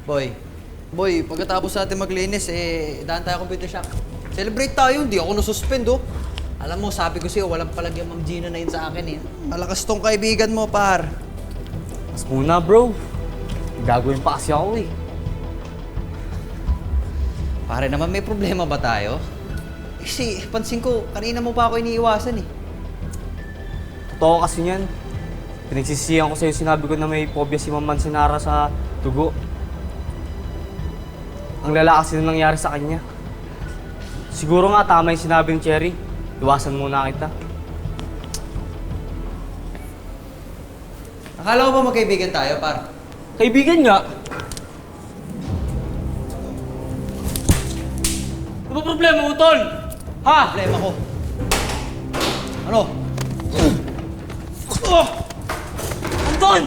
Boy, pagkatapos natin maglinis, daan tayo computer shop. Celebrate tayo, hindi ako nasuspend, oh. Alam mo, sabi ko sa'yo, walang palagyan Ma'am Gina na yun sa akin, eh. Malakas tong kaibigan mo, par. Mas muna, bro. Gagawin pa kasi ako, eh. Pare naman, may problema ba tayo? Kasi, pansin ko, kanina mo pa ako iniiwasan, eh. Totoo kasi niyan. Pinagsisihan ko sa'yo, sinabi ko na may phobia si Ma'am Mansinara sa dugo. Ang lala kasi na nangyari sa kanya. Siguro nga tama yung sinabi ng Cherry. Iwasan muna kita. Akala ko ba magkaibigan tayo, par? Kaibigan nga! Ano ba problema mo, Tol? Ha? Problema ko. Ano? Anton!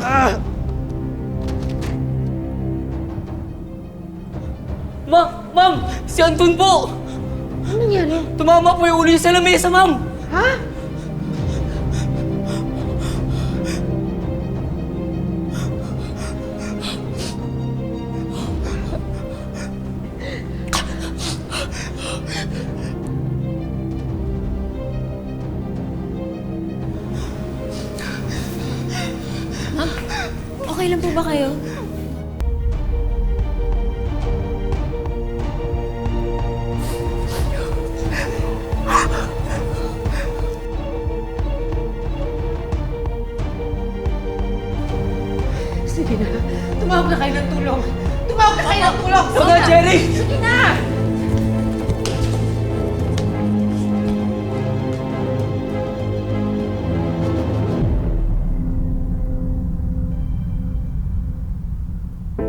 Ma'am! Si Anton po! Ano nangyari? Tumama po yung ulo sa lamesa, ma'am! Ha? Ma'am, okay lang po ba kayo? Sige na. Tumawag na kayo ng tulong. Tumawag na kayo ng tulong! Wala, Jerry! Sige na!